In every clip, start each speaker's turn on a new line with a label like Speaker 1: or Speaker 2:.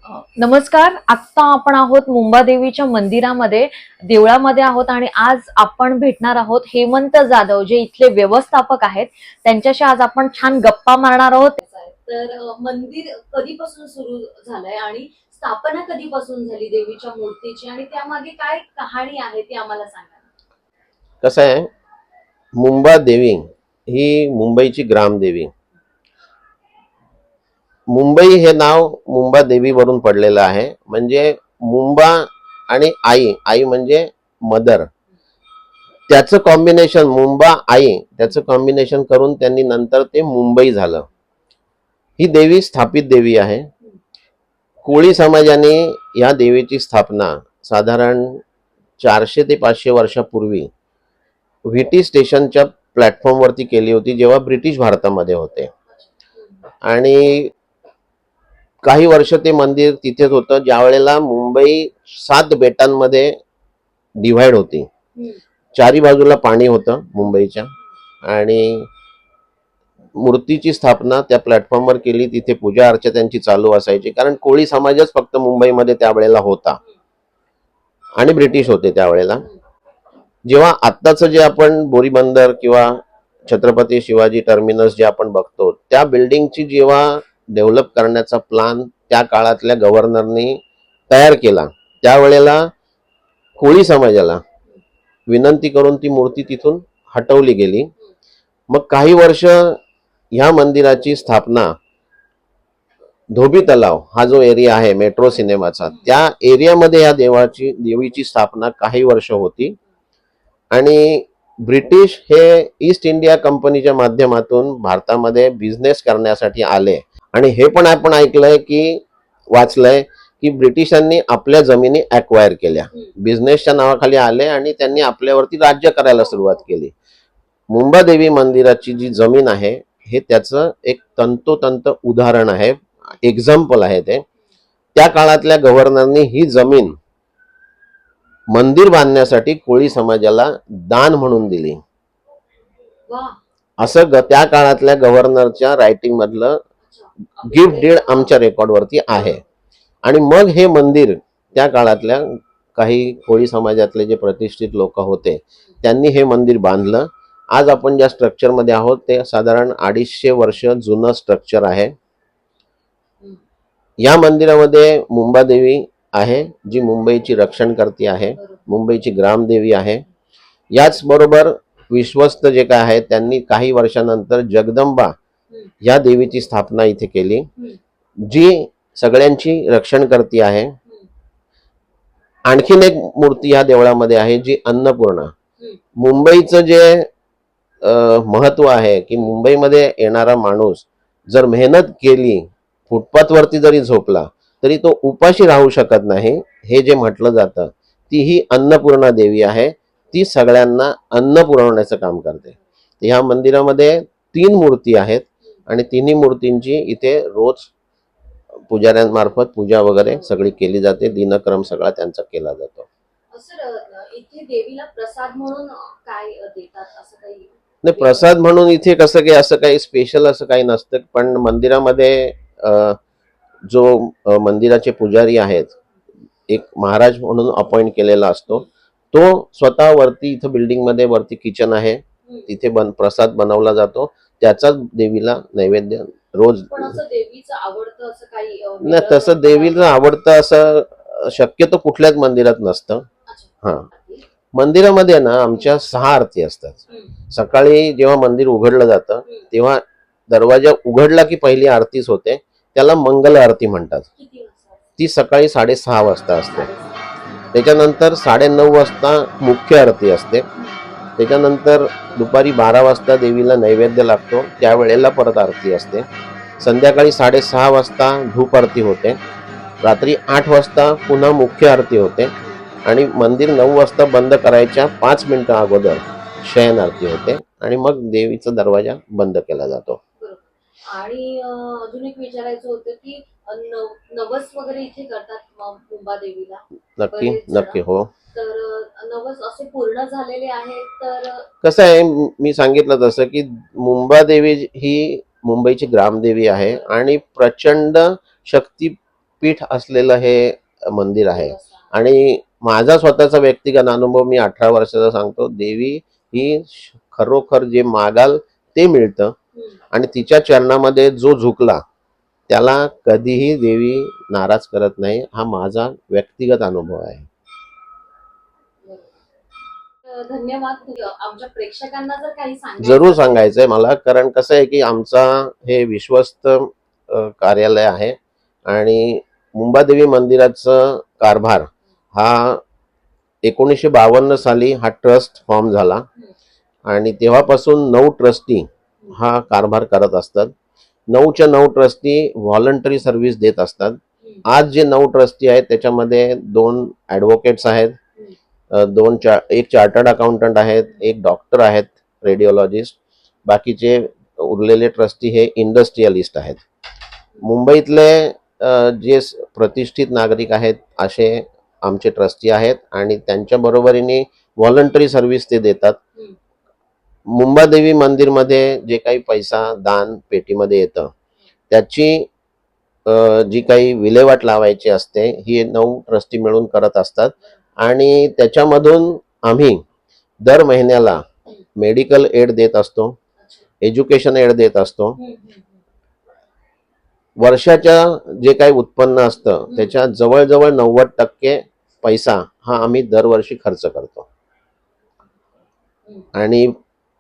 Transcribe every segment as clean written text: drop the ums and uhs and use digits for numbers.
Speaker 1: नमस्कार. आत्ता आपण आहोत मुंबादेवीच्या मंदिरामध्ये, देवळामध्ये आहोत आणि आज आपण भेटणार आहोत हेमंत जाधव, जे इथले व्यवस्थापक आहेत. त्यांच्याशी आज आपण छान गप्पा मारणार आहोत. तर मंदिर कधीपासून सुरू झालंय आणि स्थापना कधीपासून झाली देवीच्या मूर्तीची आणि त्यामागे काय कहाणी आहे ती आम्हाला सांगा.
Speaker 2: कसं आहे, मुंबा देवी ही मुंबईची ग्रामदेवी. मुंबई हे नाव मुंबा देवीवरून पडलेलं आहे. म्हणजे मुंबा आणि आई, आई म्हणजे मदर, त्याचं कॉम्बिनेशन मुंबा आई, त्याचं कॉम्बिनेशन करून त्यांनी नंतर ते मुंबई झालं. ही देवी स्थापित देवी आहे. कोळी समाजाने या देवीची स्थापना साधारण 400 ते 500 वर्षापूर्वी व्हीटी स्टेशनच्या प्लॅटफॉर्मवरती केली होती, जेव्हा ब्रिटिश भारतामध्ये होते. आणि काही वर्ष ते मंदिर तिथेच होतं. ज्या वेळेला मुंबई 7 बेटांमध्ये डिव्हाइड होती, चारी बाजूला पाणी होतं मुंबईच्या, आणि मूर्तीची स्थापना त्या प्लॅटफॉर्मवर केली. तिथे पूजा अर्चा त्यांची चालू असायची, कारण कोळी समाजच फक्त मुंबईमध्ये त्यावेळेला होता आणि ब्रिटिश होते त्यावेळेला. जेव्हा आत्ताचं जे आपण बोरी बंदर किंवा छत्रपती शिवाजी टर्मिनस जे आपण बघतो, त्या बिल्डिंगची जेव्हा डेव्हलप करण्याचा प्लान त्या काळातल्या गव्हर्नरनी तयार केला, त्यावेळेला कोळी समाजाला विनंती करून ती मूर्ती तिथून हटवली गेली. मग काही वर्ष ह्या मंदिराची स्थापना धोबी तलाव हा जो एरिया आहे मेट्रो सिनेमाचा, त्या एरियामध्ये या देवीची स्थापना काही वर्ष होती. आणि ब्रिटिश हे ईस्ट इंडिया कंपनीच्या माध्यमातून भारतामध्ये बिझनेस करण्यासाठी आले. आणि हे पण आपण ऐकलंय की वाचलंय की ब्रिटिशांनी आपल्या जमिनी ॲक्वायर केल्या, बिझनेसच्या नावाखाली आले आणि त्यांनी आपल्यावरती राज्य करायला सुरुवात केली. मुंबादेवी मंदिराची जी जमीन आहे हे त्याचं एक तंतोतंत उदाहरण आहे, एक्झाम्पल आहे ते. त्या काळातल्या गव्हर्नरनी ही जमीन मंदिर बांधण्यासाठी कोळी समाजाला दान म्हणून दिली, असं त्या काळातल्या गव्हर्नरच्या रायटिंग मधलं गिफ्ट डीड आमच्या रेकॉर्डवरती आहे. आणि मग हे मंदिर त्या काळातल्या काही कोळी समाजातले जे प्रतिष्ठित लोक होते त्यांनी हे मंदिर बांधलं. आज आपण ज्या स्ट्रक्चर मध्ये आहोत ते साधारण 250 वर्ष जुनं स्ट्रक्चर आहे. या मंदिरामध्ये मुंबादेवी आहे, जी मुंबईची रक्षणकर्ती आहे, मुंबईची ग्रामदेवी आहे. याचबरोबर विश्वस्त जे काय आहे त्यांनी काही वर्षानंतर जगदंबा या देवीची स्थापना इथे केली, जी सगळ्यांची रक्षणकर्ती आहे. आणखीन एक मूर्ती या देवळामध्ये आहे जी अन्नपूर्णा. मुंबईचं जे महत्व आहे की मुंबईमध्ये येणारा माणूस जर मेहनत केली, फुटपाथवरती जरी झोपला तरी तो उपाशी राहू शकत नाही, हे जे म्हटलं जातं, ती ही अन्नपूर्णा देवी आहे. ती सगळ्यांना अन्न पुरवण्याचं काम करते. ह्या मंदिरामध्ये 3 मूर्ती आहेत आणि तिन्ही मूर्तींची इथे रोज पुजाऱ्यांमार्फत पूजा वगैरे सगळी केली जाते. दिनक्रम सगळा त्यांचा केला जातो.
Speaker 1: इथे देवीला प्रसाद म्हणून काय देतात असं काही
Speaker 2: नाही, प्रसाद म्हणून इथे कसं काही असं काही स्पेशल असं काही नसतं. पण मंदिरामध्ये जो मंदिराचे पुजारी आहेत, एक महाराज म्हणून अपॉइंट केलेला असतो, तो स्वतः वरती इथं बिल्डिंग मध्ये वरती किचन आहे, तिथे प्रसाद बनवला जातो. त्याचाच देवीला नैवेद्य रोज.
Speaker 1: देवीचं आवडतं असं काही
Speaker 2: नाही, तसं देवीला आवडतं असं शक्यतो कुठल्याच मंदिरात नसतं. हा, मंदिरामध्ये ना आमच्या 6 आरती असतात. सकाळी जेव्हा मंदिर उघडलं जातं तेव्हा दरवाजा उघडला की पहिली आरतीच होते, त्याला मंगल आरती म्हणतात. ती सकाळी 6:30 वाजता असते. त्याच्यानंतर 9:30 वाजता मुख्य आरती असते. त्याच्यानंतर दुपारी 12 वाजता देवीला नैवेद्य लागतो, त्यावेळेला परत आरती असते. संध्याकाळी 6:30 वाजता धूप आरती होते. रात्री 8 वाजता पुन्हा मुख्य आरती होते आणि मंदिर 9 वाजता बंद करायच्या 5 मिनिटं अगोदर शयन आरती होते आणि मग देवीचा दरवाजा बंद केला जातो.
Speaker 1: आणि अजून एक विचारायचं होतं की नवस वगैरे इथे करतात मुंबादेवीला?
Speaker 2: नक्की नक्की, हो.
Speaker 1: तर नवस असे पूर्ण झालेले आहेत? तर
Speaker 2: कसं आहे, मी सांगितलं तसं की मुंबादेवी ही मुंबईची ग्रामदेवी आहे आणि प्रचंड शक्ती पीठ असलेलं हे मंदिर आहे. आणि माझा स्वतःचा व्यक्तिगत अनुभव मी 18 वर्षाचा सांगतो, देवी ही खरोखर जे मागाल ते मिळतं आणि तिच्या चरणामध्ये जो झुकला त्याला कधीही देवी नाराज करत नाही. हा माझा व्यक्तिगत अनुभव आहे.
Speaker 1: धन्यवाद. आमच्या प्रेक्षकांना जर काही
Speaker 2: जरूर सांगायचंय मला, कारण कसं आहे की आमचा हे विश्वस्त कार्यालय आहे आणि मुंबादेवी मंदिराचं कारभार हा 1952 साली हा ट्रस्ट फॉर्म झाला आणि तेव्हापासून 9 ट्रस्टी हा कारभार करत असतात. 9च्या 9 ट्रस्टी व्हॉलंटरी सर्व्हिस देत असतात. आज जे 9 ट्रस्टी आहेत त्याच्यामध्ये 2 ॲडव्होकेट्स आहेत, एक चार्टर्ड अकाउंटंट आहेत, एक डॉक्टर आहेत, रेडिओलॉजिस्ट. बाकीचे उरलेले ट्रस्टी हे इंडस्ट्रियलिस्ट आहेत. मुंबईतले जे प्रतिष्ठित नागरिक आहेत असे आमचे ट्रस्टी आहेत आणि त्यांच्या बरोबरीने व्हॉलंटरी सर्व्हिस ते देतात. मुंबादेवी मंदिरमध्ये जे काही पैसा दान पेटीमध्ये येतं त्याची जी काही विल्हेवाट लावायची असते ही 9 ट्रस्टी मिळून करत असतात आणि त्याच्यामधून आम्ही दर महिन्याला मेडिकल एड देत असतो, एज्युकेशन एड देत असतो. वर्षाच्या जे काही उत्पन्न असतं त्याच्या जवळजवळ 90% पैसा हा आम्ही दरवर्षी खर्च करतो आणि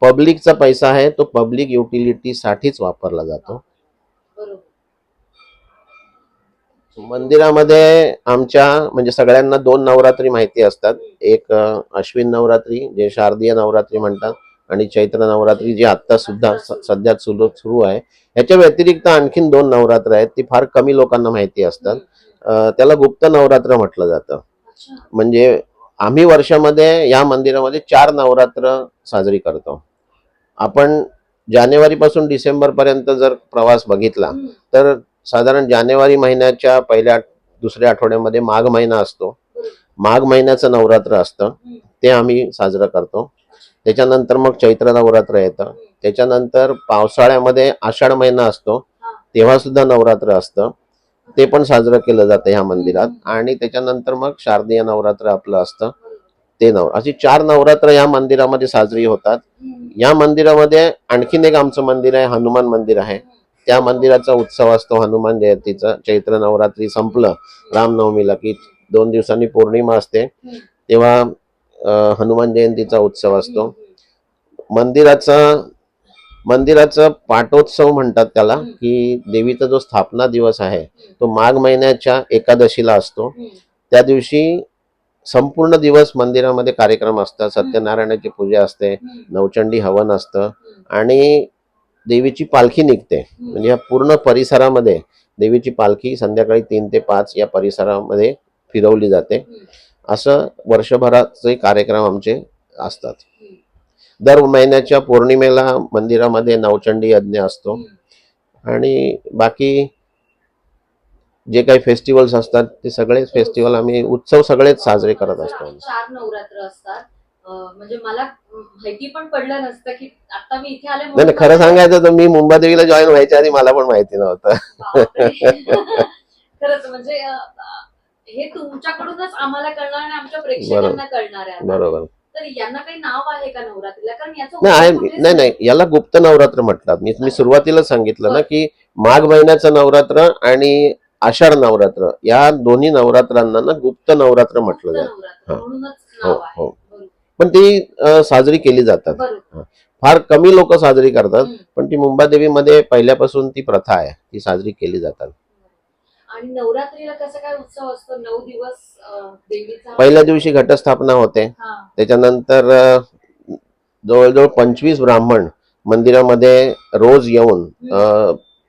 Speaker 2: पब्लिकचा पैसा आहे तो पब्लिक युटिलिटी साठीच वापरला जातो. मंदिरामध्ये आमच्या म्हणजे सगळ्यांना 2 नवरात्री माहिती असतात. एक अश्विन नवरात्री जे शारदीय नवरात्री म्हणतात आणि चैत्र नवरात्री जी आता सुद्धा सध्या सुरू आहे. याच्या व्यतिरिक्त आणखीन 2 नवरात्र आहेत, ती फार कमी लोकांना माहिती असतात. त्याला गुप्त नवरात्र म्हटलं जातं. म्हणजे आम्ही वर्षामध्ये या मंदिरामध्ये 4 नवरात्र साजरी करतो. आपण जानेवारी पासून डिसेंबर पर्यंत जर प्रवास बघितला तर साधारण जानेवारी महिन्याच्या दुसऱ्या आठवड्यामध्ये माघ महिना असतो. माघ महिन्याचं नवरात्र असतं ते आम्ही साजरं करतो. त्याच्यानंतर मग चैत्र नवरात्र येतं. त्याच्यानंतर पावसाळ्यामध्ये आषाढ महिना असतो तेव्हा सुद्धा नवरात्र असतं, ते पण साजरं केलं जातं ह्या मंदिरात. आणि त्याच्यानंतर मग शारदीय नवरात्र आपलं असतं ते अशी 4 नवरात्र या मंदिरामध्ये साजरी होतात. या मंदिरामध्ये आणखीन एक आमचं मंदिर आहे, हनुमान मंदिर आहे. त्या मंदिराचा उत्सव असतो हनुमान जयंतीचा. चैत्र नवरात्री संपलं रामनवमीला की 2 दिवसांनी पौर्णिमा असते तेव्हा हनुमान जयंतीचा उत्सव असतो. मंदिराचा पाटोत्सव म्हणतात त्याला, की देवीचा जो स्थापना दिवस आहे तो माघ महिन्याच्या एकादशीला असतो. त्या दिवशी संपूर्ण दिवस मंदिरामध्ये कार्यक्रम असतात. सत्यनारायणाची पूजा असते, नवचंडी हवन असतं आणि देवीची पालखी निघते. म्हणजे या पूर्ण परिसरामध्ये देवीची पालखी संध्याकाळी 3 ते 5 या परिसरामध्ये फिरवली जाते. असं वर्षभराचे कार्यक्रम आमचे असतात. दर महिन्याच्या पौर्णिमेला मंदिरामध्ये नवचंडी यज्ञ असतो आणि बाकी जे काही फेस्टिवल्स असतात ते सगळेच फेस्टिवल आम्ही उत्सव सगळेच साजरे करत असतो.
Speaker 1: 4 नवरात्र असतात. म्हणजे मला माहिती पण पडलं नसतं की आता मी इथे आले.
Speaker 2: नाही, खरं सांगायचं तर मी मुंबादेवीला जॉईन व्हायच्या आधी मला पण माहिती नव्हतं.
Speaker 1: खरंच म्हणजे हे तुमच्याकडूनच आम्हाला कळणार आणि आमच्या प्रेक्षकांना कळणार आहे.
Speaker 2: बरोबर.
Speaker 1: तर यांना काही नाव आहे का नवरात्रीला? कारण
Speaker 2: याचं नाही, याला गुप्त नवरात्र म्हणतात. मी सुरुवातीला सांगितलं ना की माघ महिन्याचं नवरात्र आणि आषाढ नवरात्र या दोन्ही नवरात्रांना ना गुप्त नवरात्र म्हटलं जातं. हो, पण ती साजरी केली जातात. फार कमी लोक साजरी करतात, पण ती मुंबादेवीमध्ये पहिल्यापासून ती प्रथा आहे, ती साजरी केली जातात.
Speaker 1: आणि नवरात्रीला कसं काय उत्सव असतो? 9 दिवस देवीचा.
Speaker 2: पहिल्या दिवशी घटस्थापना होते. त्याच्यानंतर जवळजवळ 25 ब्राह्मण मंदिरामध्ये रोज येऊन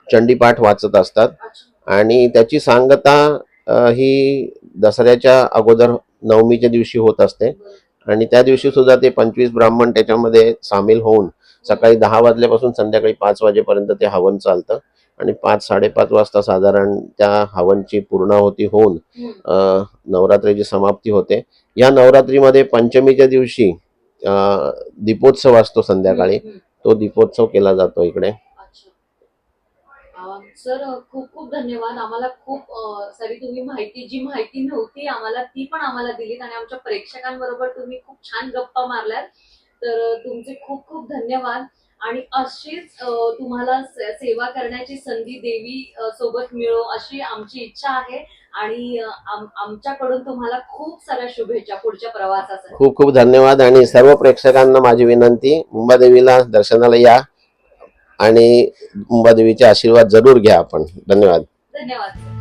Speaker 2: चंडीपाठ वाचत असतात आणि त्याची सांगता ही दसऱ्याच्या अगोदर नवमीच्या दिवशी होत असते आणि त्या दिवशी सुद्धा ते 25 ब्राह्मण त्याच्यामध्ये सामील होऊन सकाळी 10 वाजल्यापासून संध्याकाळी 5 वाजेपर्यंत ते हवन चालतं आणि 5-5:30 वाजता साधारण त्या हवनची पूर्णाहुती होऊन नवरात्रीची समाप्ती होते. या नवरात्रीमध्ये पंचमीच्या दिवशी दीपोत्सव असतो संध्याकाळी, तो दीपोत्सव केला जातो इकडे.
Speaker 1: सर खूप खूप धन्यवाद. आम्हाला खूप सारी तुम्ही जी माहिती नव्हती आम्हाला ती पण आम्हाला दिलीत आणि आमच्या प्रेक्षकांबरोबर तुम्ही खूप छान गप्पा मारल्यात. तर तुमचे खूप खूप धन्यवाद आणि अशीच तुम्हाला सेवा करण्याची संधी देवी सोबत मिळो अशी आमची इच्छा आहे आणि आमच्याकडून तुम्हाला खूप साऱ्या शुभेच्छा पुढच्या प्रवासासाठी.
Speaker 2: खूप खूप धन्यवाद आणि सर्व प्रेक्षकांना माझी विनंती, मुंबादेवीला दर्शनाला या आणि मुंबादेवीचे आशीर्वाद जरूर घ्या आपण. धन्यवाद.
Speaker 1: धन्यवाद.